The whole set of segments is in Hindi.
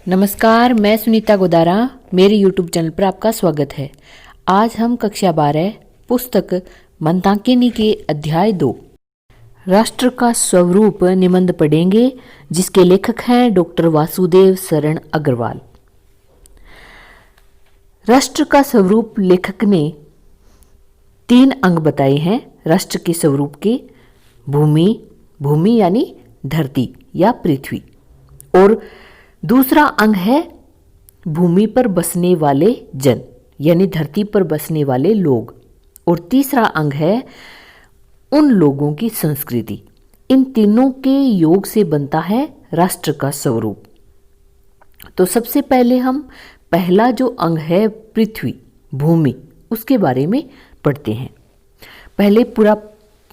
नमस्कार, मैं सुनीता गोदारा। मेरे YouTube चैनल पर आपका स्वागत है। आज हम कक्षा 12 पुस्तक मंदाकिनी के अध्याय 2 राष्ट्र का स्वरूप निबंध पढ़ेंगे, जिसके लेखक हैं डॉक्टर वासुदेव शरण अग्रवाल। राष्ट्र का स्वरूप लेखक ने 3 अंग बताए हैं। राष्ट्र के स्वरूप के भूमि यानी धरती या पृथ्वी, और दूसरा अंग है भूमि पर बसने वाले जन यानी धरती पर बसने वाले लोग, और तीसरा अंग है उन लोगों की संस्कृति। इन तीनों के योग से बनता है राष्ट्र का स्वरूप। तो सबसे पहले हम पहला जो अंग है पृथ्वी, भूमि, उसके बारे में पढ़ते हैं। पहले पूरा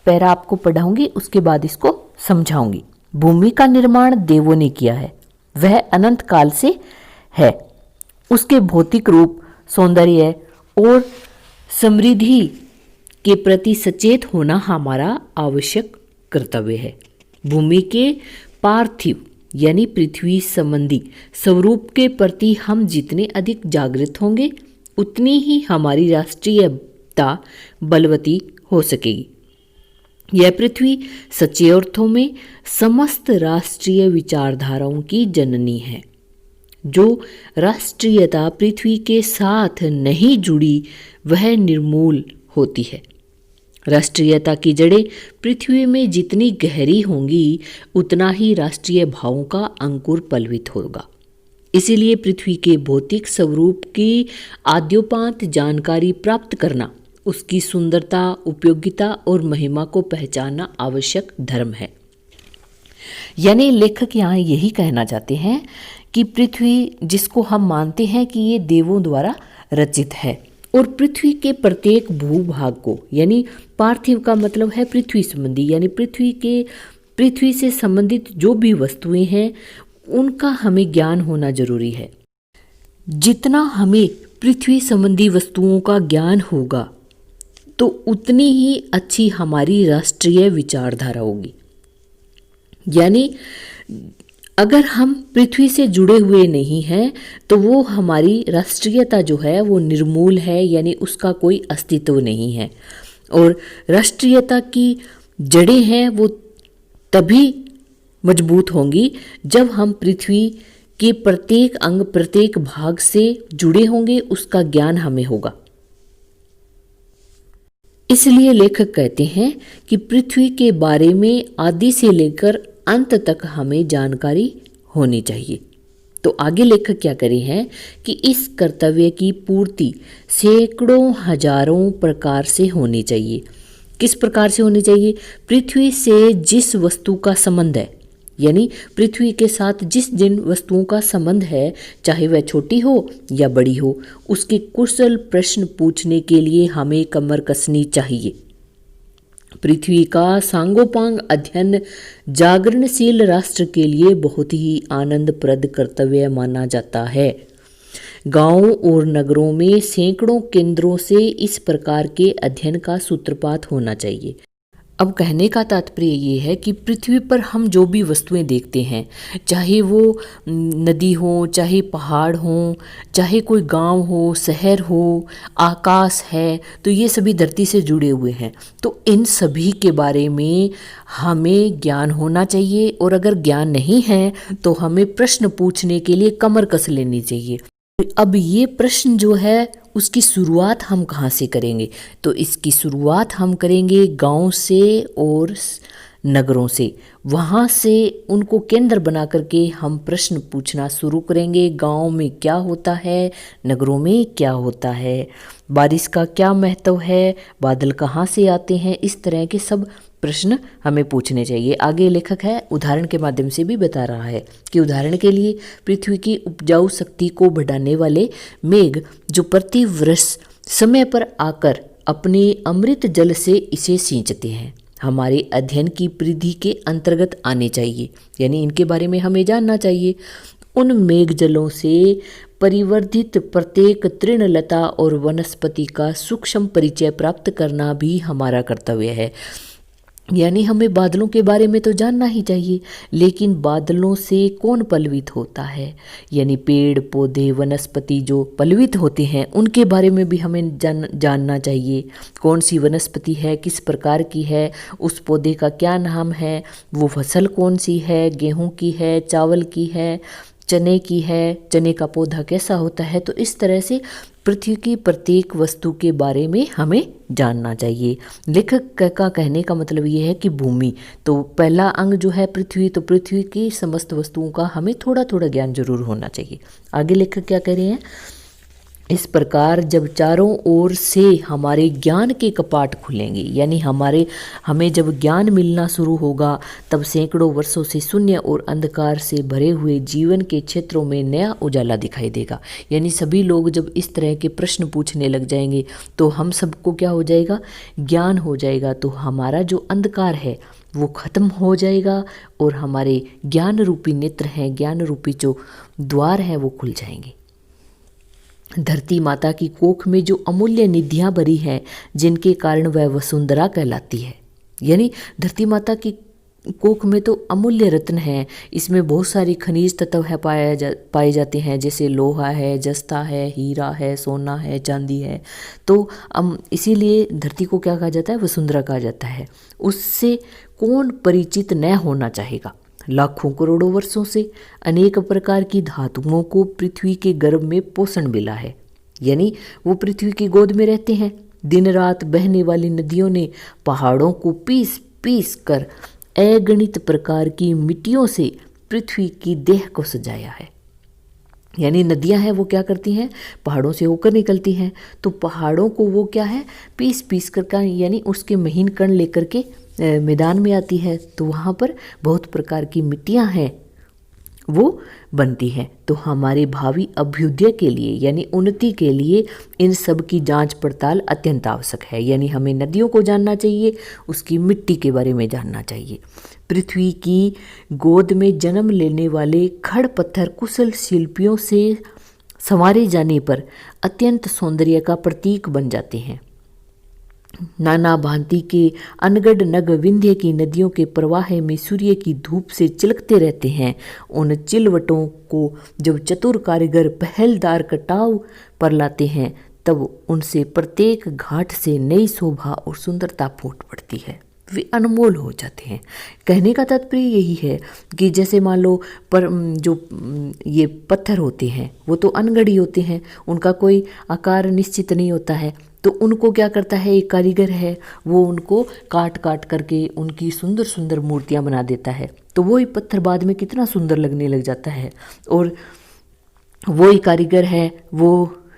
पैरा आपको पढ़ाऊंगी, उसके बाद इसको समझाऊंगी। भूमि का निर्माण देवों ने किया है। वह अनंत काल से है। उसके भौतिक रूप, सौंदर्य और समृद्धि के प्रति सचेत होना हमारा आवश्यक कर्तव्य है। भूमि के पार्थिव यानी पृथ्वी संबंधी स्वरूप के प्रति हम जितने अधिक जागृत होंगे, उतनी ही हमारी राष्ट्रीयता बलवती हो सकेगी। यह पृथ्वी सच्चे अर्थों में समस्त राष्ट्रीय विचारधाराओं की जननी है। जो राष्ट्रीयता पृथ्वी के साथ नहीं जुड़ी, वह निर्मूल होती है। राष्ट्रीयता की जड़ें पृथ्वी में जितनी गहरी होंगी, उतना ही राष्ट्रीय भावों का अंकुर पल्वित होगा। इसीलिए पृथ्वी के भौतिक स्वरूप की आद्योपांत जानकारी प्राप्त करना, उसकी सुंदरता, उपयोगिता और महिमा को पहचानना आवश्यक धर्म है। यानी लेखक यहाँ यही कहना चाहते हैं कि पृथ्वी, जिसको हम मानते हैं कि ये देवों द्वारा रचित है, और पृथ्वी के प्रत्येक भूभाग को, यानी पार्थिव का मतलब है पृथ्वी संबंधी, यानी पृथ्वी से संबंधित जो भी वस्तुएं हैं, उनका हमें ज्ञान होना जरूरी है। जितना हमें पृथ्वी संबंधी वस्तुओं का ज्ञान होगा, तो उतनी ही अच्छी हमारी राष्ट्रीय विचारधारा होगी। यानी अगर हम पृथ्वी से जुड़े हुए नहीं हैं, तो वो हमारी राष्ट्रीयता जो है वो निर्मूल है, यानी उसका कोई अस्तित्व नहीं है। और राष्ट्रीयता की जड़ें हैं वो तभी मजबूत होंगी जब हम पृथ्वी के प्रत्येक अंग, प्रत्येक भाग से जुड़े होंगे, उसका ज्ञान हमें होगा। इसलिए लेखक कहते हैं कि पृथ्वी के बारे में आदि से लेकर अंत तक हमें जानकारी होनी चाहिए। तो आगे लेखक क्या करे हैं कि इस कर्तव्य की पूर्ति सैकड़ों हजारों प्रकार से होनी चाहिए। किस प्रकार से होनी चाहिए? पृथ्वी से जिस वस्तु का संबंध है, यानी पृथ्वी के साथ जिन वस्तुओं का संबंध है, चाहे वह छोटी हो या बड़ी हो, उसके कुशल प्रश्न पूछने के लिए हमें कमर कसनी चाहिए। पृथ्वी का सांगोपांग अध्ययन जागरणशील राष्ट्र के लिए बहुत ही आनंदप्रद कर्तव्य माना जाता है। गांवों और नगरों में सैकड़ों केंद्रों से इस प्रकार के अध्ययन का सूत्रपात होना चाहिए। अब कहने का तात्पर्य ये है कि पृथ्वी पर हम जो भी वस्तुएं देखते हैं, चाहे वो नदी हो, चाहे पहाड़ हो, चाहे कोई गांव हो, शहर हो, आकाश है, तो ये सभी धरती से जुड़े हुए हैं। तो इन सभी के बारे में हमें ज्ञान होना चाहिए, और अगर ज्ञान नहीं है तो हमें प्रश्न पूछने के लिए कमर कस लेनी चाहिए। अब ये प्रश्न जो है, उसकी शुरुआत हम कहाँ से करेंगे? तो इसकी शुरुआत हम करेंगे गांव से और नगरों से। वहाँ से उनको केंद्र बना करके हम प्रश्न पूछना शुरू करेंगे। गांव में क्या होता है, नगरों में क्या होता है, बारिश का क्या महत्व है, बादल कहाँ से आते हैं, इस तरह के सब प्रश्न हमें पूछने चाहिए। आगे लेखक है उदाहरण के माध्यम से भी बता रहा है कि उदाहरण के लिए पृथ्वी की उपजाऊ शक्ति को बढ़ाने वाले मेघ जो प्रति वर्ष समय पर आकर अपने अमृत जल से इसे सींचते हैं, हमारे अध्ययन की परिधि के अंतर्गत आने चाहिए। यानी इनके बारे में हमें जानना चाहिए। उन मेघ जलों से परिवर्धित प्रत्येक तृणलता और वनस्पति का सूक्ष्म परिचय प्राप्त करना भी हमारा कर्तव्य है। यानी हमें बादलों के बारे में तो जानना ही चाहिए, लेकिन बादलों से कौन पल्लवित होता है, यानी पेड़ पौधे वनस्पति जो पल्लवित होते हैं उनके बारे में भी हमें जानना चाहिए। कौन सी वनस्पति है, किस प्रकार की है, उस पौधे का क्या नाम है, वो फसल कौन सी है, गेहूं की है, चावल की है, चने की है, चने का पौधा कैसा होता है। तो इस तरह से पृथ्वी की प्रत्येक वस्तु के बारे में हमें जानना चाहिए। लेखक का कहने का मतलब ये है कि भूमि, तो पहला अंग जो है पृथ्वी, तो पृथ्वी की समस्त वस्तुओं का हमें थोड़ा थोड़ा ज्ञान जरूर होना चाहिए। आगे लेखक क्या कह रहे हैं, इस प्रकार जब चारों ओर से हमारे ज्ञान के कपाट खुलेंगे, यानी हमें जब ज्ञान मिलना शुरू होगा, तब सैकड़ों वर्षों से शून्य और अंधकार से भरे हुए जीवन के क्षेत्रों में नया उजाला दिखाई देगा। यानी सभी लोग जब इस तरह के प्रश्न पूछने लग जाएंगे तो हम सबको क्या हो जाएगा, ज्ञान हो जाएगा। तो हमारा जो अंधकार है वो खत्म हो जाएगा और हमारे ज्ञान रूपी नेत्र हैं, ज्ञान रूपी जो द्वार हैं वो खुल जाएंगे। धरती माता की कोख में जो अमूल्य निधियां भरी हैं, जिनके कारण वह वसुंधरा कहलाती है। यानी धरती माता की कोख में तो अमूल्य रत्न है, इसमें बहुत सारी खनिज तत्व है पाए जाते हैं, जैसे लोहा है, जस्ता है, हीरा है, सोना है, चांदी है। तो इसीलिए धरती को क्या कहा जाता है, वसुंधरा कहा जाता है। उससे कौन परिचित न होना चाहेगा। लाखों करोड़ों वर्षों से अनेक प्रकार की धातुओं को पृथ्वी के गर्भ में पोषण मिला है, यानी वो पृथ्वी की गोद में रहते हैं। दिन रात बहने वाली नदियों ने पहाड़ों को पीस पीस कर अगणित प्रकार की मिट्टियों से पृथ्वी की देह को सजाया है। यानी नदियां हैं वो क्या करती हैं, पहाड़ों से होकर निकलती हैं, तो पहाड़ों को वो क्या है, पीस पीस कर यानी उसके महीन कण लेकर के मैदान में आती है। तो वहाँ पर बहुत प्रकार की मिट्टियाँ हैं वो बनती हैं। तो हमारे भावी अभ्युदय के लिए यानी उन्नति के लिए इन सब की जांच पड़ताल अत्यंत आवश्यक है। यानी हमें नदियों को जानना चाहिए, उसकी मिट्टी के बारे में जानना चाहिए। पृथ्वी की गोद में जन्म लेने वाले खड़ पत्थर कुशल शिल्पियों से संवारे जाने पर अत्यंत सौंदर्य का प्रतीक बन जाते हैं। नाना भांति के अनगढ़ नग विंध्य की नदियों के प्रवाह में सूर्य की धूप से चिलकते रहते हैं। उन चिलवटों को जब चतुर कारीगर पहलदार कटाव पर लाते हैं, तब उनसे प्रत्येक घाट से नई शोभा और सुंदरता फूट पड़ती है, वे अनमोल हो जाते हैं। कहने का तात्पर्य यही है कि जैसे मान लो जो ये पत्थर होते हैं वो तो अनगढ़ी होते हैं, उनका कोई आकार निश्चित नहीं होता है। तो उनको क्या करता है, एक कारीगर है वो उनको काट काट करके उनकी सुंदर सुंदर मूर्तियां बना देता है। तो वही पत्थर बाद में कितना सुंदर लगने लग जाता है। और वही कारीगर है वो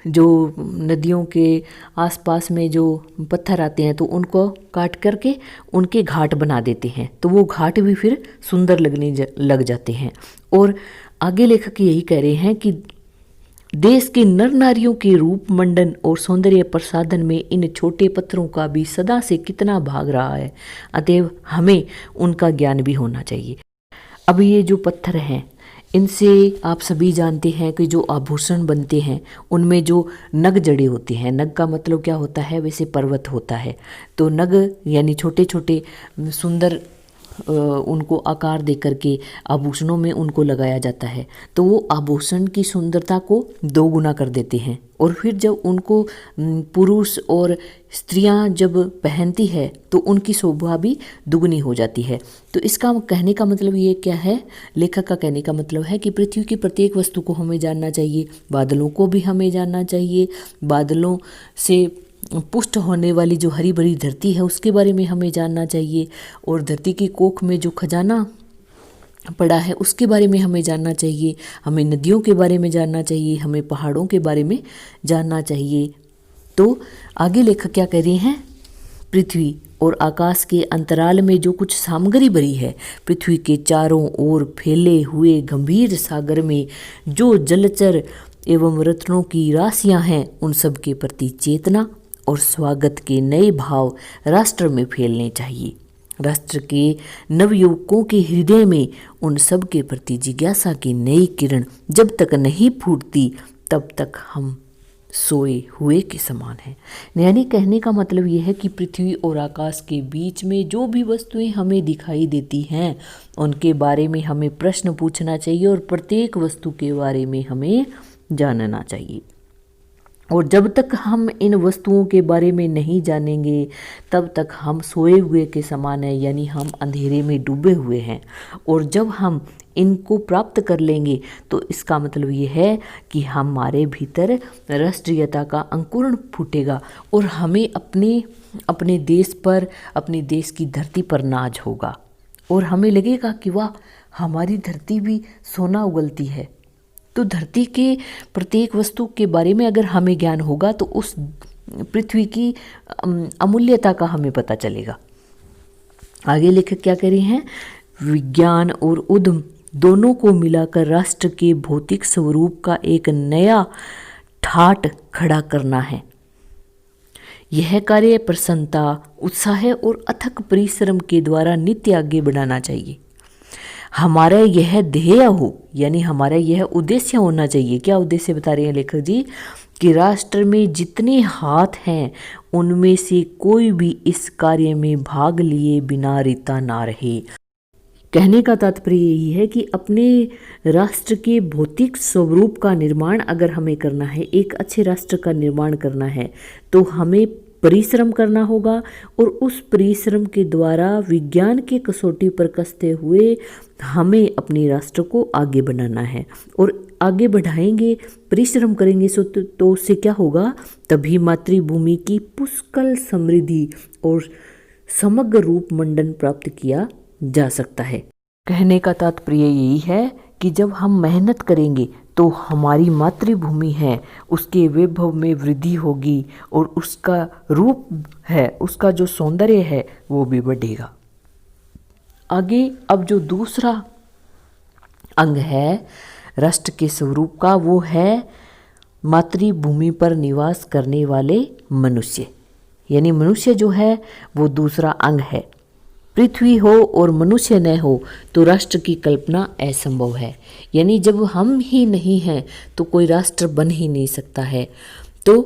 जो नदियों के आसपास में जो पत्थर आते हैं तो उनको काट करके उनके घाट बना देते हैं, तो वो घाट भी फिर सुंदर लगने लग जाते हैं। और आगे लेखक यही कह रहे हैं कि देश के नर नारियों के रूप मंडन और सौंदर्य प्रसाधन में इन छोटे पत्थरों का भी सदा से कितना भाग रहा है, अतएव हमें उनका ज्ञान भी होना चाहिए। अब ये जो पत्थर हैं इनसे आप सभी जानते हैं कि जो आभूषण बनते हैं उनमें जो नग जड़े होते हैं, नग का मतलब क्या होता है, वैसे पर्वत होता है। तो नग यानी छोटे छोटे सुंदर उनको आकार दे करके आभूषणों में उनको लगाया जाता है, तो वो आभूषण की सुंदरता को दोगुना कर देते हैं। और फिर जब उनको पुरुष और स्त्रियां जब पहनती है तो उनकी शोभा भी दुगनी हो जाती है। तो इसका कहने का मतलब ये क्या है, लेखक का कहने का मतलब है कि पृथ्वी की प्रत्येक वस्तु को हमें जानना चाहिए, बादलों को भी हमें जानना चाहिए, बादलों से पुष्ट होने वाली जो हरी भरी धरती है उसके बारे में हमें जानना चाहिए, और धरती की कोख में जो खजाना पड़ा है उसके बारे में हमें जानना चाहिए, हमें नदियों के बारे में जानना चाहिए, हमें पहाड़ों के बारे में जानना चाहिए। तो आगे लेखक क्या कह रहे हैं, पृथ्वी और आकाश के अंतराल में जो कुछ सामग्री भरी है, पृथ्वी के चारों ओर फैले हुए गंभीर सागर में जो जलचर एवं रत्नों की राशियां हैं, उन सब के प्रति चेतना और स्वागत के नए भाव राष्ट्र में फैलने चाहिए। राष्ट्र के नवयुवकों के हृदय में उन सब के प्रति जिज्ञासा की नई किरण जब तक नहीं फूटती तब तक हम सोए हुए के समान है। यानी कहने का मतलब यह है कि पृथ्वी और आकाश के बीच में जो भी वस्तुएं हमें दिखाई देती हैं उनके बारे में हमें प्रश्न पूछना चाहिए और प्रत्येक वस्तु के बारे में हमें जानना चाहिए। और जब तक हम इन वस्तुओं के बारे में नहीं जानेंगे तब तक हम सोए हुए के समान है, यानी हम अंधेरे में डूबे हुए हैं। और जब हम इनको प्राप्त कर लेंगे तो इसका मतलब ये है कि हमारे भीतर राष्ट्रीयता का अंकुरण फूटेगा और हमें अपने देश पर, अपने देश की धरती पर नाज होगा और हमें लगेगा कि वाह, हमारी धरती भी सोना उगलती है। तो धरती के प्रत्येक वस्तु के बारे में अगर हमें ज्ञान होगा तो उस पृथ्वी की अमूल्यता का हमें पता चलेगा। आगे लेखक क्या कह रहे हैं, विज्ञान और उद्यम दोनों को मिलाकर राष्ट्र के भौतिक स्वरूप का एक नया ठाट खड़ा करना है। यह कार्य प्रसन्नता, उत्साह और अथक परिश्रम के द्वारा नित्य आगे बढ़ाना चाहिए। हमारा यह ध्येय हो, यानी हमारा यह उद्देश्य होना चाहिए। क्या उद्देश्य बता रहे हैं लेखक जी, कि राष्ट्र में जितने हाथ हैं उनमें से कोई भी इस कार्य में भाग लिए बिना रिता ना रहे। कहने का तात्पर्य यही है कि अपने राष्ट्र के भौतिक स्वरूप का निर्माण अगर हमें करना है, एक अच्छे राष्ट्र का निर्माण करना है, तो हमें परिश्रम करना होगा और उस परिश्रम के द्वारा विज्ञान के कसौटी पर कसते हुए हमें अपने राष्ट्र को आगे बढ़ाना है। और आगे बढ़ाएंगे, परिश्रम करेंगे तो उससे क्या होगा, तभी मातृभूमि की पुष्कल समृद्धि और समग्र रूप मंडन प्राप्त किया जा सकता है। कहने का तात्पर्य यही है कि जब हम मेहनत करेंगे तो हमारी मातृभूमि है उसके वैभव में वृद्धि होगी और उसका रूप है, उसका जो सौंदर्य है वो भी बढ़ेगा। आगे अब जो दूसरा अंग है राष्ट्र के स्वरूप का, वो है मातृभूमि पर निवास करने वाले मनुष्य। यानी मनुष्य जो है वो दूसरा अंग है। पृथ्वी हो और मनुष्य न हो तो राष्ट्र की कल्पना असंभव है। यानी जब हम ही नहीं हैं तो कोई राष्ट्र बन ही नहीं सकता है। तो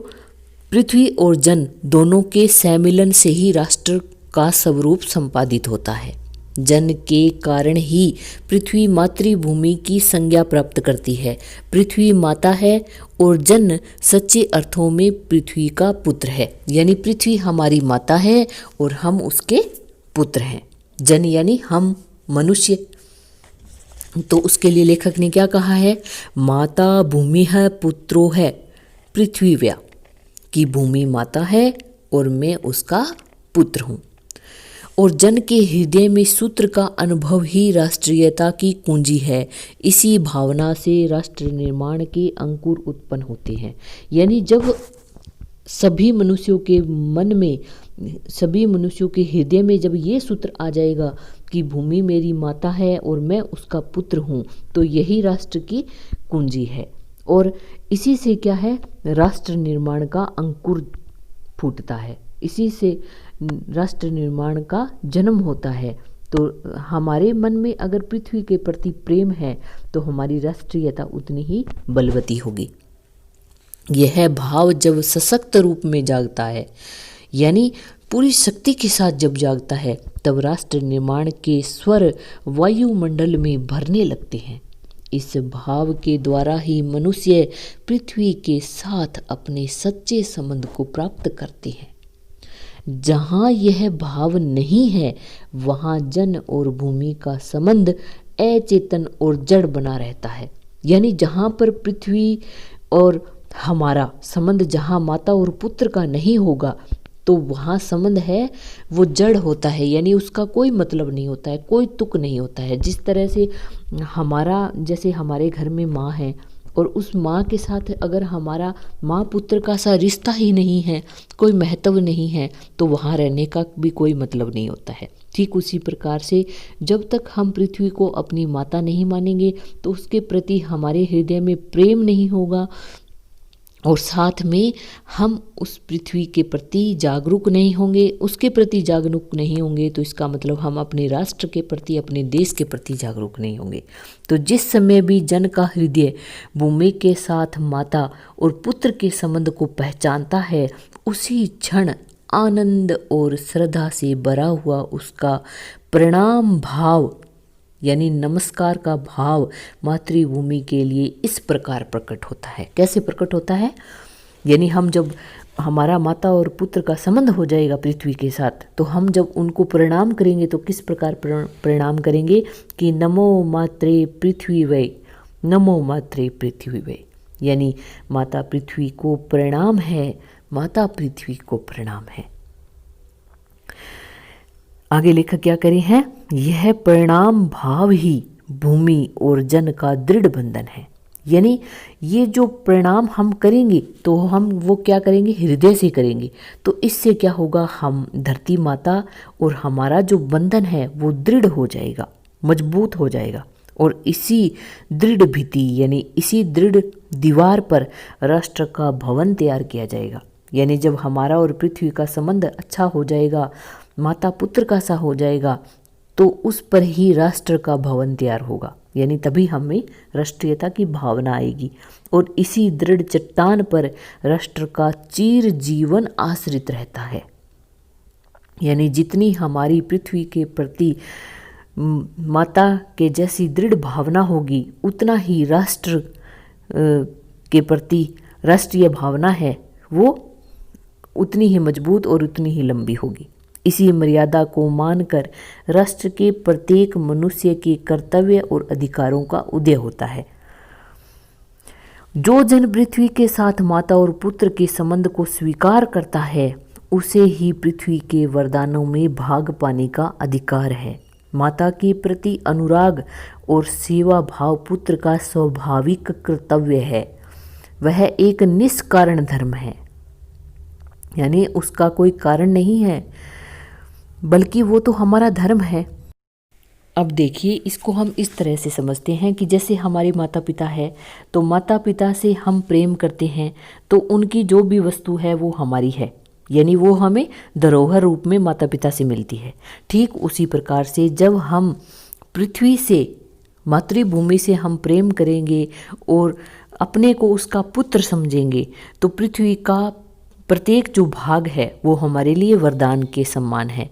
पृथ्वी और जन दोनों के सम्मिलन से ही राष्ट्र का स्वरूप संपादित होता है। जन के कारण ही पृथ्वी मातृभूमि की संज्ञा प्राप्त करती है। पृथ्वी माता है और जन सच्चे अर्थों में पृथ्वी का पुत्र है। यानी पृथ्वी हमारी माता है और हम उसके पुत्र हैं। जन यानी हम मनुष्य। तो उसके लिए लेखक ने क्या कहा है, माता भूमि है पुत्रो है पृथ्वी व्या, कि भूमि माता है और मैं उसका पुत्र हूँ। और जन के हृदय में सूत्र का अनुभव ही राष्ट्रीयता की कुंजी है। इसी भावना से राष्ट्र निर्माण के अंकुर उत्पन्न होते हैं। यानी जब सभी मनुष्यों के मन में, सभी मनुष्यों के हृदय में जब ये सूत्र आ जाएगा कि भूमि मेरी माता है और मैं उसका पुत्र हूँ, तो यही राष्ट्र की कुंजी है। और इसी से क्या है, राष्ट्र निर्माण का अंकुर फूटता है, इसी से राष्ट्र निर्माण का जन्म होता है। तो हमारे मन में अगर पृथ्वी के प्रति प्रेम है तो हमारी राष्ट्रीयता उतनी ही बलवती होगी। यह भाव जब सशक्त रूप में जागता है, यानी पूरी शक्ति के साथ जब जागता है, तब राष्ट्र निर्माण के स्वर वायुमंडल में भरने लगते हैं। इस भाव के द्वारा ही मनुष्य पृथ्वी के साथ अपने सच्चे संबंध को प्राप्त करते हैं। जहाँ यह भाव नहीं है वहाँ जन और भूमि का संबंध अचेतन और जड़ बना रहता है। यानी जहाँ पर पृथ्वी और हमारा संबंध, जहाँ माता और पुत्र का नहीं होगा, तो वहाँ संबंध है वो जड़ होता है। यानी उसका कोई मतलब नहीं होता है, कोई तुक नहीं होता है। जिस तरह से हमारा, जैसे हमारे घर में माँ है और उस माँ के साथ अगर हमारा माँ पुत्र का सा रिश्ता ही नहीं है, कोई महत्व नहीं है, तो वहाँ रहने का भी कोई मतलब नहीं होता है। ठीक उसी प्रकार से जब तक हम पृथ्वी को अपनी माता नहीं मानेंगे तो उसके प्रति हमारे हृदय में प्रेम नहीं होगा और साथ में हम उस पृथ्वी के प्रति जागरूक नहीं होंगे, उसके प्रति जागरूक नहीं होंगे, तो इसका मतलब हम अपने राष्ट्र के प्रति, अपने देश के प्रति जागरूक नहीं होंगे। तो जिस समय भी जन का हृदय भूमि के साथ माता और पुत्र के संबंध को पहचानता है, उसी क्षण आनंद और श्रद्धा से भरा हुआ उसका प्रणाम भाव यानी नमस्कार का भाव मातृभूमि के लिए इस प्रकार प्रकट होता है। कैसे प्रकट होता है? यानी हम जब हमारा माता और पुत्र का संबंध हो जाएगा पृथ्वी के साथ, तो हम जब उनको प्रणाम करेंगे तो किस प्रकार प्रणाम करेंगे कि नमो मात्रे पृथ्वी वै, नमो मात्रे पृथ्वी वै, यानी माता पृथ्वी को प्रणाम है, माता पृथ्वी को प्रणाम है। आगे लेखक क्या करे हैं? यह प्रणाम भाव ही भूमि और जन का दृढ़ बंधन है। यानी ये जो प्रणाम हम करेंगे तो हम वो क्या करेंगे? हृदय से करेंगे। तो इससे क्या होगा? हम धरती माता और हमारा जो बंधन है वो दृढ़ हो जाएगा, मजबूत हो जाएगा। और इसी दृढ़ भित्ति यानी इसी दृढ़ दीवार पर राष्ट्र का भवन तैयार किया जाएगा। यानी जब हमारा और पृथ्वी का संबंध अच्छा हो जाएगा, माता पुत्र का सा हो जाएगा, तो उस पर ही राष्ट्र का भवन तैयार होगा। यानी तभी हमें राष्ट्रीयता की भावना आएगी। और इसी दृढ़ चट्टान पर राष्ट्र का चिर जीवन आश्रित रहता है। यानी जितनी हमारी पृथ्वी के प्रति माता के जैसी दृढ़ भावना होगी, उतना ही राष्ट्र के प्रति राष्ट्रीय भावना है वो उतनी ही मजबूत और उतनी ही लंबी होगी। इसी मर्यादा को मानकर राष्ट्र के प्रत्येक मनुष्य के कर्तव्य और अधिकारों का उदय होता है। जो जन पृथ्वी के साथ माता और पुत्र के संबंध को स्वीकार करता है, उसे ही पृथ्वी के वरदानों में भाग पाने का अधिकार है। माता के प्रति अनुराग और सेवा भाव पुत्र का स्वाभाविक कर्तव्य है। वह एक निष्कारण धर्म है, यानी उसका कोई कारण नहीं है, बल्कि वो तो हमारा धर्म है। अब देखिए, इसको हम इस तरह से समझते हैं कि जैसे हमारे माता पिता है, तो माता पिता से हम प्रेम करते हैं, तो उनकी जो भी वस्तु है वो हमारी है, यानी वो हमें धरोहर रूप में माता पिता से मिलती है। ठीक उसी प्रकार से जब हम पृथ्वी से, मातृभूमि से हम प्रेम करेंगे और अपने को उसका पुत्र समझेंगे, तो पृथ्वी का प्रत्येक जो भाग है वो हमारे लिए वरदान के समान है।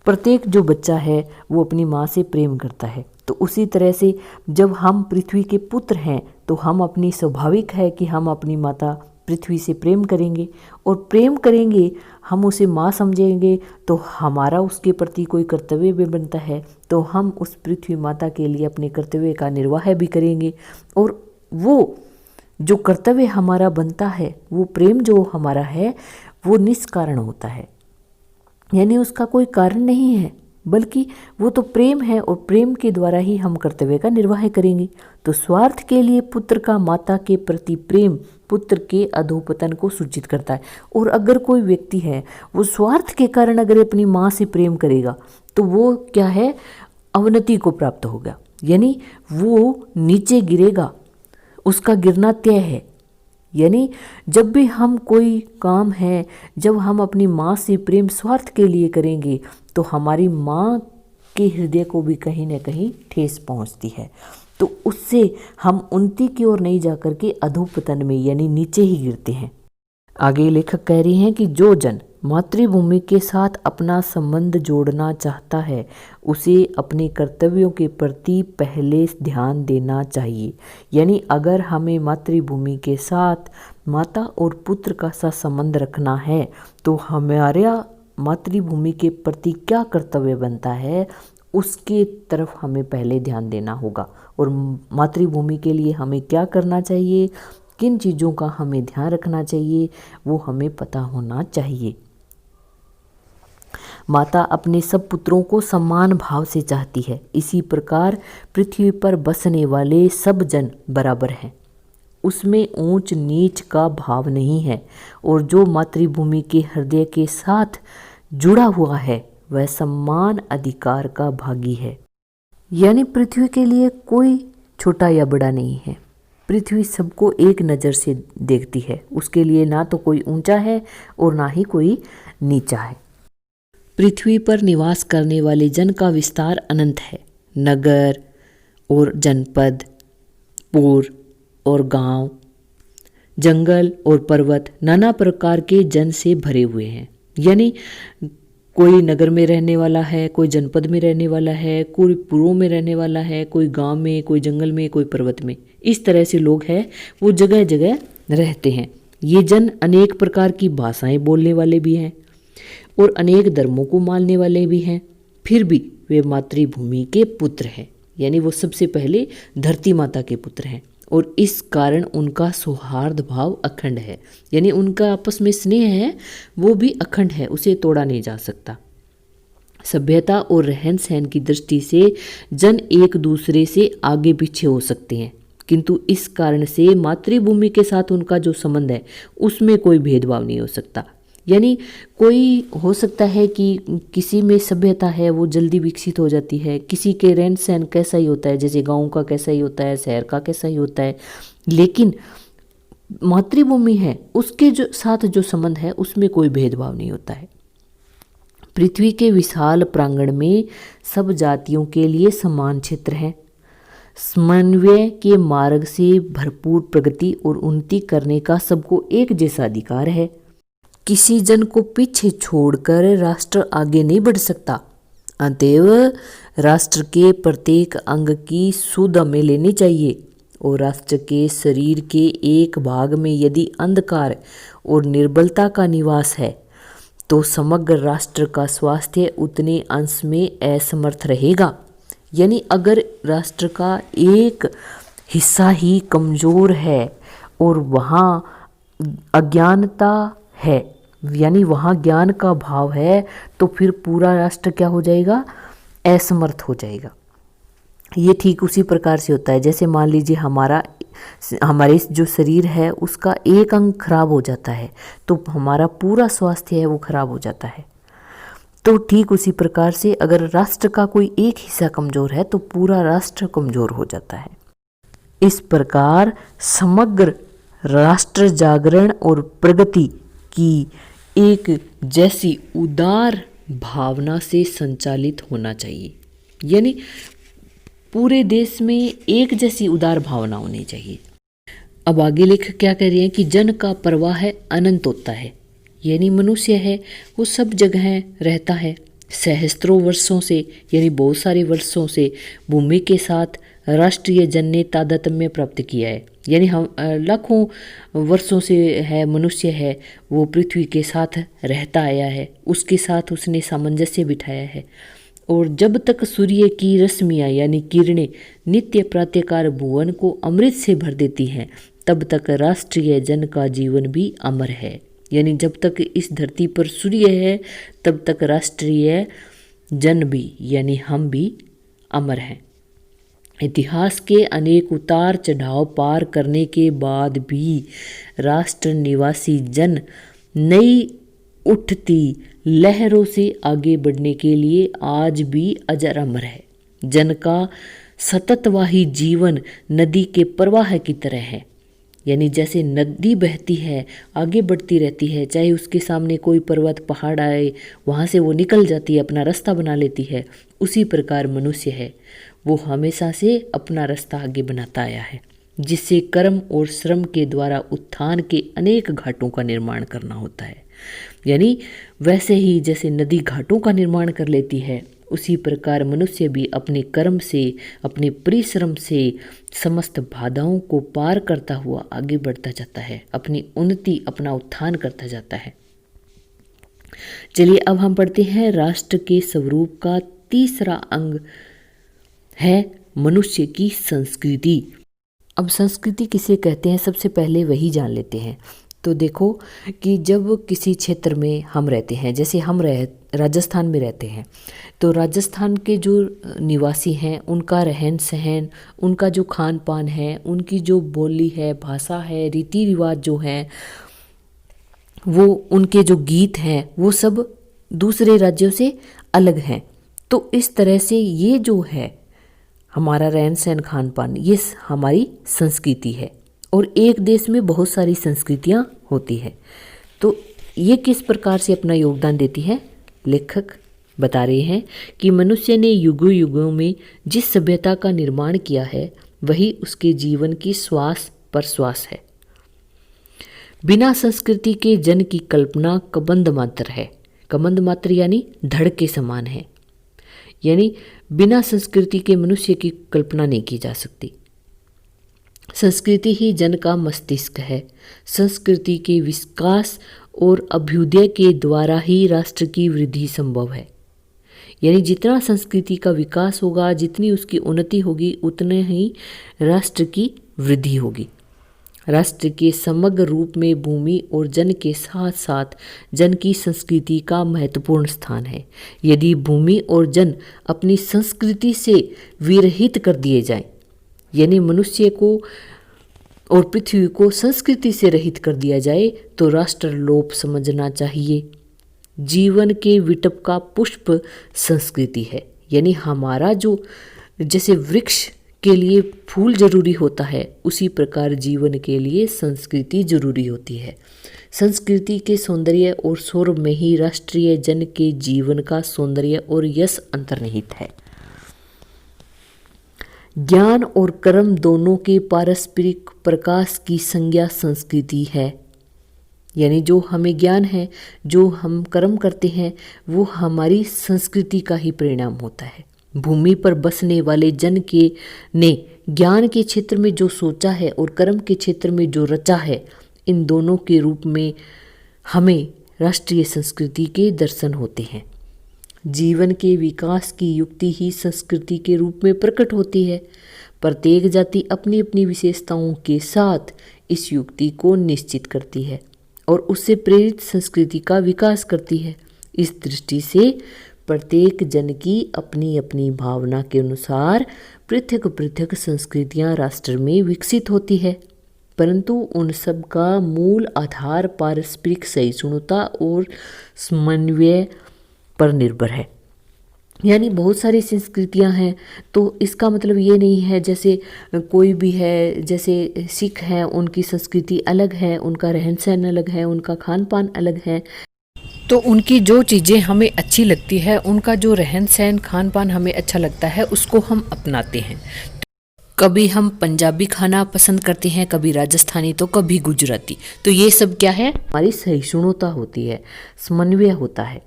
प्रत्येक जो बच्चा है वो अपनी माँ से प्रेम करता है। तो उसी तरह से जब हम पृथ्वी के पुत्र हैं, तो हम अपनी स्वाभाविक है कि हम अपनी माता पृथ्वी से प्रेम करेंगे, और प्रेम करेंगे, हम उसे माँ समझेंगे, तो हमारा उसके प्रति कोई कर्तव्य भी बनता है, तो हम उस पृथ्वी माता के लिए अपने कर्तव्य का निर्वाह भी करेंगे। और वो जो कर्तव्य हमारा बनता है, वो प्रेम जो हमारा है वो निष्कारण होता है, यानी उसका कोई कारण नहीं है, बल्कि वो तो प्रेम है, और प्रेम के द्वारा ही हम कर्तव्य का निर्वाह करेंगे। तो स्वार्थ के लिए पुत्र का माता के प्रति प्रेम पुत्र के अधोपतन को सूचित करता है। और अगर कोई व्यक्ति है वो स्वार्थ के कारण अगर अपनी माँ से प्रेम करेगा, तो वो क्या है? अवनति को प्राप्त होगा, यानी वो नीचे गिरेगा, उसका गिरना तय है। यानी जब भी हम कोई काम है, जब हम अपनी माँ से प्रेम स्वार्थ के लिए करेंगे, तो हमारी माँ के हृदय को भी कहीं ना कहीं ठेस पहुँचती है। तो उससे हम उन्नति की ओर नहीं जाकर के अधोपतन में यानी नीचे ही गिरते हैं। आगे लेखक कह रही हैं कि जो जन मातृभूमि के साथ अपना संबंध जोड़ना चाहता है, उसे अपने कर्तव्यों के प्रति पहले ध्यान देना चाहिए। यानी अगर हमें मातृभूमि के साथ माता और पुत्र का सा संबंध रखना है, तो हमारा मातृभूमि के प्रति क्या कर्तव्य बनता है, उसके तरफ हमें पहले ध्यान देना होगा। और मातृभूमि के लिए हमें क्या करना चाहिए, किन चीज़ों का हमें ध्यान रखना चाहिए, वो हमें पता होना चाहिए। माता अपने सब पुत्रों को समान भाव से चाहती है। इसी प्रकार पृथ्वी पर बसने वाले सब जन बराबर हैं, उसमें ऊंच नीच का भाव नहीं है। और जो मातृभूमि के हृदय के साथ जुड़ा हुआ है, वह सम्मान अधिकार का भागी है। यानी पृथ्वी के लिए कोई छोटा या बड़ा नहीं है, पृथ्वी सबको एक नज़र से देखती है, उसके लिए ना तो कोई ऊंचा है और ना ही कोई नीचा है। पृथ्वी पर निवास करने वाले जन का विस्तार अनंत है। नगर और जनपद, पुर और गांव, जंगल और पर्वत नाना प्रकार के जन से भरे हुए हैं। यानी कोई नगर में रहने वाला है, कोई जनपद में रहने वाला है, कोई पुरों में रहने वाला है, कोई गांव में, कोई जंगल में, कोई पर्वत में। इस तरह से लोग हैं वो जगह जगह रहते हैं। ये जन अनेक प्रकार की भाषाएं बोलने वाले भी हैं और अनेक धर्मों को मानने वाले भी हैं। फिर भी वे मातृभूमि के पुत्र हैं, यानी वो सबसे पहले धरती माता के पुत्र हैं और इस कारण उनका सौहार्द भाव अखंड है। यानी उनका आपस में स्नेह है वो भी अखंड है, उसे तोड़ा नहीं जा सकता। सभ्यता और रहन सहन की दृष्टि से जन एक दूसरे से आगे पीछे हो सकते हैं, किंतु इस कारण से मातृभूमि के साथ उनका जो संबंध है उसमें कोई भेदभाव नहीं हो सकता। यानी कोई हो सकता है कि किसी में सभ्यता है वो जल्दी विकसित हो जाती है, किसी के रहन सहन कैसा ही होता है, जैसे गांव का कैसा ही होता है, शहर का कैसा ही होता है, लेकिन मातृभूमि है उसके जो साथ जो संबंध है उसमें कोई भेदभाव नहीं होता है। पृथ्वी के विशाल प्रांगण में सब जातियों के लिए समान क्षेत्र है। समन्वय के मार्ग से भरपूर प्रगति और उन्नति करने का सबको एक जैसा अधिकार है। किसी जन को पीछे छोड़कर राष्ट्र आगे नहीं बढ़ सकता। अतएव राष्ट्र के प्रत्येक अंग की सुध हमें लेनी चाहिए और राष्ट्र के शरीर के एक भाग में यदि अंधकार और निर्बलता का निवास है तो समग्र राष्ट्र का स्वास्थ्य उतने अंश में असमर्थ रहेगा। यानी अगर राष्ट्र का एक हिस्सा ही कमजोर है और वहाँ अज्ञानता है, यानी वहाँ ज्ञान का भाव है, तो फिर पूरा राष्ट्र क्या हो जाएगा, असमर्थ हो जाएगा। ये ठीक उसी प्रकार से होता है जैसे मान लीजिए हमारे जो शरीर है उसका एक अंग खराब हो जाता है तो हमारा पूरा स्वास्थ्य है वो खराब हो जाता है। तो ठीक उसी प्रकार से अगर राष्ट्र का कोई एक हिस्सा कमजोर है तो पूरा राष्ट्र कमजोर हो जाता है। इस प्रकार समग्र राष्ट्र जागरण और प्रगति की एक जैसी उदार भावना से संचालित होना चाहिए। यानी पूरे देश में एक जैसी उदार भावना होनी चाहिए। अब आगे लेखक क्या कह रहे हैं कि जन का प्रवाह अनंत होता है। यानी मनुष्य है वो सब जगह रहता है, सहस्त्रों वर्षों से यानी बहुत सारे वर्षों से भूमि के साथ राष्ट्रीय जन ने तादात्म्य प्राप्त किया है। यानी हम लाखों वर्षों से है मनुष्य है वो पृथ्वी के साथ रहता आया है, उसके साथ उसने सामंजस्य बिठाया है। और जब तक सूर्य की रश्मियाँ यानी किरणें नित्य प्रातःकाल भुवन को अमृत से भर देती हैं तब तक राष्ट्रीय जन का जीवन भी अमर है। यानी जब तक इस धरती पर सूर्य है तब तक राष्ट्रीय जन भी यानी हम भी अमर हैं। इतिहास के अनेक उतार चढ़ाव पार करने के बाद भी राष्ट्र निवासी जन नई उठती लहरों से आगे बढ़ने के लिए आज भी अजर अमर है। जन का सततवाही जीवन नदी के प्रवाह की तरह है। यानी जैसे नदी बहती है आगे बढ़ती रहती है, चाहे उसके सामने कोई पर्वत पहाड़ आए वहाँ से वो निकल जाती है, अपना रास्ता बना लेती है। उसी प्रकार मनुष्य है वो हमेशा से अपना रास्ता आगे बनाता आया है, जिससे कर्म और श्रम के द्वारा उत्थान के अनेक घाटों का निर्माण करना होता है। यानी वैसे ही जैसे नदी घाटों का निर्माण कर लेती है उसी प्रकार मनुष्य भी अपने कर्म से अपने परिश्रम से समस्त बाधाओं को पार करता हुआ आगे बढ़ता जाता है, अपनी उन्नति अपना उत्थान करता जाता है। चलिए अब हम पढ़ते हैं राष्ट्र के स्वरूप का तीसरा अंग है मनुष्य की संस्कृति। अब संस्कृति किसे कहते हैं सबसे पहले वही जान लेते हैं। तो देखो कि जब किसी क्षेत्र में हम रहते हैं, जैसे हम राजस्थान में रहते हैं, तो राजस्थान के जो निवासी हैं उनका रहन सहन, उनका जो खान पान है, उनकी जो बोली है, भाषा है, रीति रिवाज जो हैं, वो उनके जो गीत हैं वो सब दूसरे राज्यों से अलग हैं। तो इस तरह से ये जो है हमारा रहन सहन खान पान, ये हमारी संस्कृति है। और एक देश में बहुत सारी संस्कृतियाँ होती है, तो ये किस प्रकार से अपना योगदान देती है। लेखक बता रहे हैं कि मनुष्य ने युगों युगों में जिस सभ्यता का निर्माण किया है वही उसके जीवन की श्वास प्रश्वास है। बिना संस्कृति के जन की कल्पना कबंध मात्र है। कबंध मात्र यानी धड़ के समान है, यानी बिना संस्कृति के मनुष्य की कल्पना नहीं की जा सकती। संस्कृति ही जन का मस्तिष्क है। संस्कृति के विकास और अभ्युदय के द्वारा ही राष्ट्र की वृद्धि संभव है। यानी जितना संस्कृति का विकास होगा, जितनी उसकी उन्नति होगी, उतने ही राष्ट्र की वृद्धि होगी। राष्ट्र के समग्र रूप में भूमि और जन के साथ साथ जन की संस्कृति का महत्वपूर्ण स्थान है। यदि भूमि और जन अपनी संस्कृति से विरहित कर दिए जाएं, यानी मनुष्य को और पृथ्वी को संस्कृति से रहित कर दिया जाए, तो राष्ट्र लोप समझना चाहिए। जीवन के विटप का पुष्प संस्कृति है। यानी हमारा जो, जैसे वृक्ष के लिए फूल जरूरी होता है, उसी प्रकार जीवन के लिए संस्कृति जरूरी होती है। संस्कृति के सौंदर्य और सौरभ में ही राष्ट्रीय जन के जीवन का सौंदर्य और यश अंतर्निहित है। ज्ञान और कर्म दोनों के पारस्परिक प्रकाश की संज्ञा संस्कृति है। यानी जो हमें ज्ञान है, जो हम कर्म करते हैं, वो हमारी संस्कृति का ही परिणाम होता है। भूमि पर बसने वाले जन के ने ज्ञान के क्षेत्र में जो सोचा है और कर्म के क्षेत्र में जो रचा है, इन दोनों के रूप में हमें राष्ट्रीय संस्कृति के दर्शन होते हैं। जीवन के विकास की युक्ति ही संस्कृति के रूप में प्रकट होती है। प्रत्येक जाति अपनी अपनी विशेषताओं के साथ इस युक्ति को निश्चित करती है और उससे प्रेरित संस्कृति का विकास करती है। इस दृष्टि से प्रत्येक जन की अपनी अपनी भावना के अनुसार पृथक पृथक संस्कृतियां राष्ट्र में विकसित होती है, परंतु उन सब का मूल आधार पारस्परिक सहिष्णुता और समन्वय पर निर्भर है। यानी बहुत सारी संस्कृतियां हैं, तो इसका मतलब ये नहीं है जैसे कोई भी है, जैसे सिख हैं, उनकी संस्कृति अलग है, उनका रहन सहन अलग है, उनका खान पान अलग है, तो उनकी जो चीज़ें हमें अच्छी लगती है, उनका जो रहन सहन खान पान हमें अच्छा लगता है, उसको हम अपनाते हैं। कभी हम पंजाबी खाना पसंद करते हैं, कभी राजस्थानी, तो कभी गुजराती। तो ये सब क्या है, हमारी सहिष्णुता होती है, समन्वय होता है।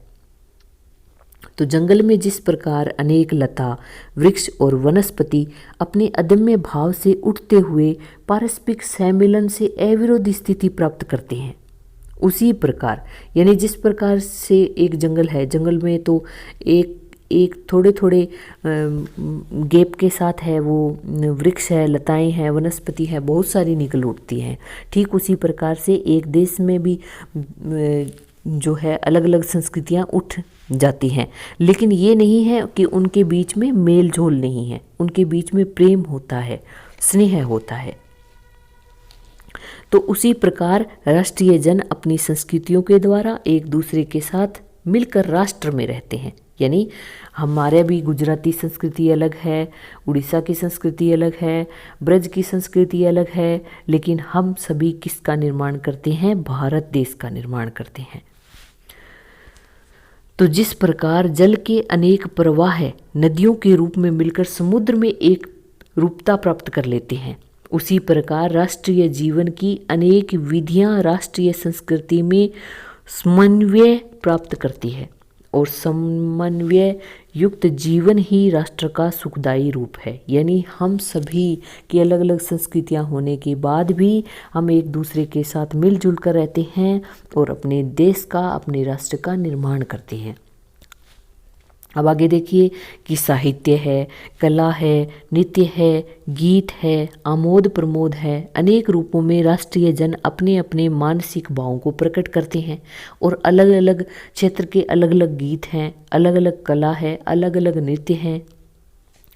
तो जंगल में जिस प्रकार अनेक लता, वृक्ष और वनस्पति अपने अदम्य भाव से उठते हुए पारस्परिक सम्मिलन से अविरोधी स्थिति प्राप्त करते हैं, उसी प्रकार यानी जिस प्रकार से एक जंगल है, जंगल में तो एक थोड़े थोड़े गैप के साथ है वो वृक्ष है, लताएं हैं, वनस्पति है, बहुत सारी निकल उठती हैं। ठीक उसी प्रकार से एक देश में भी जो है अलग अलग संस्कृतियां उठ जाती हैं, लेकिन ये नहीं है कि उनके बीच में मेल जोल नहीं है, उनके बीच में प्रेम होता है, स्नेह होता है। तो उसी प्रकार राष्ट्रीय जन अपनी संस्कृतियों के द्वारा एक दूसरे के साथ मिलकर राष्ट्र में रहते हैं। यानी हमारे भी गुजराती संस्कृति अलग है, उड़ीसा की संस्कृति अलग है, ब्रज की संस्कृति अलग है, लेकिन हम सभी किसका निर्माण करते हैं, भारत देश का निर्माण करते हैं। तो जिस प्रकार जल के अनेक प्रवाह नदियों के रूप में मिलकर समुद्र में एक रूपता प्राप्त कर लेते हैं, उसी प्रकार राष्ट्रीय जीवन की अनेक विधियां राष्ट्रीय संस्कृति में समन्वय प्राप्त करती है और समन्वय युक्त जीवन ही राष्ट्र का सुखदायी रूप है। यानी हम सभी की अलग अलग संस्कृतियां होने के बाद भी हम एक दूसरे के साथ मिलजुल कर रहते हैं और अपने देश का, अपने राष्ट्र का निर्माण करते हैं। अब आगे देखिए कि साहित्य है, कला है, नृत्य है, गीत है, आमोद प्रमोद है, अनेक रूपों में राष्ट्रीय जन अपने अपने मानसिक भावों को प्रकट करते हैं और अलग अलग क्षेत्र के अलग अलग गीत हैं, अलग अलग कला है, अलग अलग नृत्य हैं।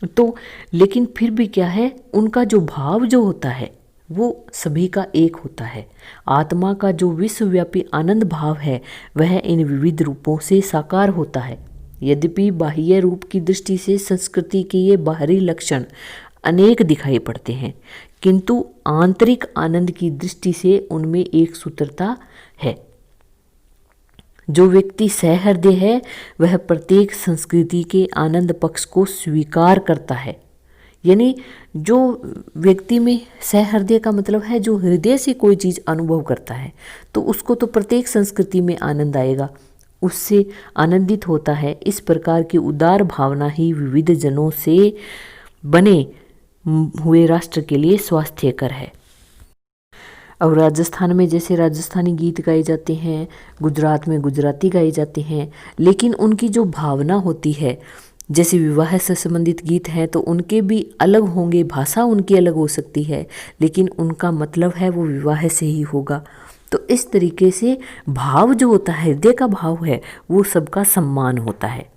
तो लेकिन फिर भी क्या है, उनका जो भाव जो होता है वो सभी का एक होता है। आत्मा का जो विश्वव्यापी आनंद भाव है वह इन विविध रूपों से साकार होता है। यद्यपि बाह्य रूप की दृष्टि से संस्कृति के ये बाहरी लक्षण अनेक दिखाई पड़ते हैं, किंतु आंतरिक आनंद की दृष्टि से उनमें एक सूत्रता है। जो व्यक्ति सहृदय है वह प्रत्येक संस्कृति के आनंद पक्ष को स्वीकार करता है। यानी जो व्यक्ति में सहृदय का मतलब है जो हृदय से कोई चीज़ अनुभव करता है, तो उसको तो प्रत्येक संस्कृति में आनंद आएगा, उससे आनंदित होता है। इस प्रकार की उदार भावना ही विविध जनों से बने हुए राष्ट्र के लिए स्वास्थ्यकर है। और राजस्थान में जैसे राजस्थानी गीत गाए जाते हैं, गुजरात में गुजराती गाए जाते हैं, लेकिन उनकी जो भावना होती है, जैसे विवाह से संबंधित गीत हैं तो उनके भी अलग होंगे, भाषा उनकी अलग हो सकती है, लेकिन उनका मतलब है वो विवाह से ही होगा। तो इस तरीके से भाव जो होता है, हृदय का भाव है, वो सबका सम्मान होता है।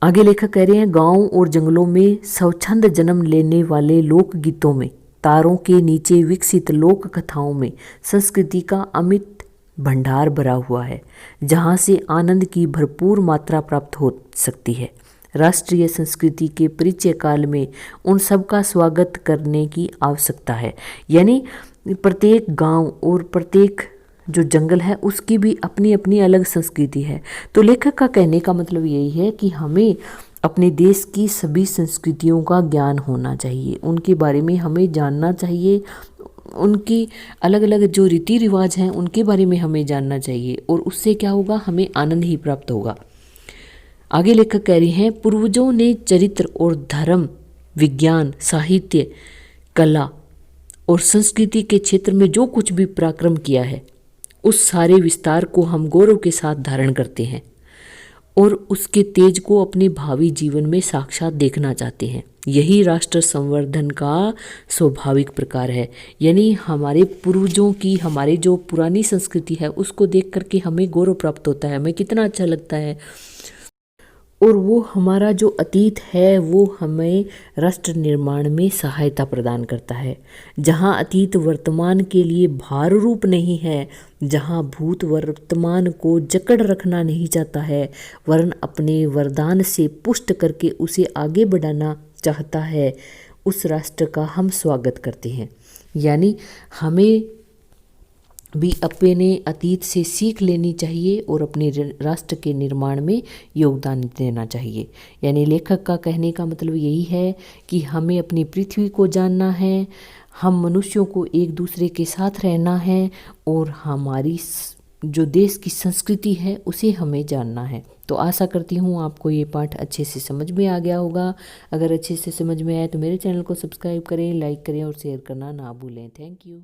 आगे लेखक कह रहे हैं, गाँव और जंगलों में स्वच्छंद जन्म लेने वाले लोकगीतों में, तारों के नीचे विकसित लोक कथाओं में संस्कृति का अमित भंडार भरा हुआ है, जहाँ से आनंद की भरपूर मात्रा प्राप्त हो सकती है। राष्ट्रीय संस्कृति के परिचय काल में उन सब का स्वागत करने की आवश्यकता है। यानी प्रत्येक गांव और प्रत्येक जो जंगल है उसकी भी अपनी अपनी अलग संस्कृति है। तो लेखक का कहने का मतलब यही है कि हमें अपने देश की सभी संस्कृतियों का ज्ञान होना चाहिए, उनके बारे में हमें जानना चाहिए, उनकी अलग अलग जो रीति रिवाज हैं उनके बारे में हमें जानना चाहिए, और उससे क्या होगा, हमें आनंद ही प्राप्त होगा। आगे लेखक कह रहे हैं, पूर्वजों ने चरित्र और धर्म, विज्ञान, साहित्य, कला और संस्कृति के क्षेत्र में जो कुछ भी पराक्रम किया है, उस सारे विस्तार को हम गौरव के साथ धारण करते हैं और उसके तेज को अपने भावी जीवन में साक्षात देखना चाहते हैं। यही राष्ट्र संवर्धन का स्वाभाविक प्रकार है। यानी हमारे पूर्वजों की, हमारे जो पुरानी संस्कृति है उसको देख करके हमें गौरव प्राप्त होता है, हमें कितना अच्छा लगता है, और वो हमारा जो अतीत है वो हमें राष्ट्र निर्माण में सहायता प्रदान करता है। जहाँ अतीत वर्तमान के लिए भार रूप नहीं है, जहाँ भूत वर्तमान को जकड़ रखना नहीं चाहता है, वरन अपने वरदान से पुष्ट करके उसे आगे बढ़ाना चाहता है, उस राष्ट्र का हम स्वागत करते हैं। यानी हमें भी अपने अतीत से सीख लेनी चाहिए और अपने राष्ट्र के निर्माण में योगदान देना चाहिए। यानी लेखक का कहने का मतलब यही है कि हमें अपनी पृथ्वी को जानना है, हम मनुष्यों को एक दूसरे के साथ रहना है, और हमारी जो देश की संस्कृति है उसे हमें जानना है। तो आशा करती हूँ आपको ये पाठ अच्छे से समझ में आ गया होगा। अगर अच्छे से समझ में आया तो मेरे चैनल को सब्सक्राइब करें, लाइक करें और शेयर करना ना भूलें। Thank you.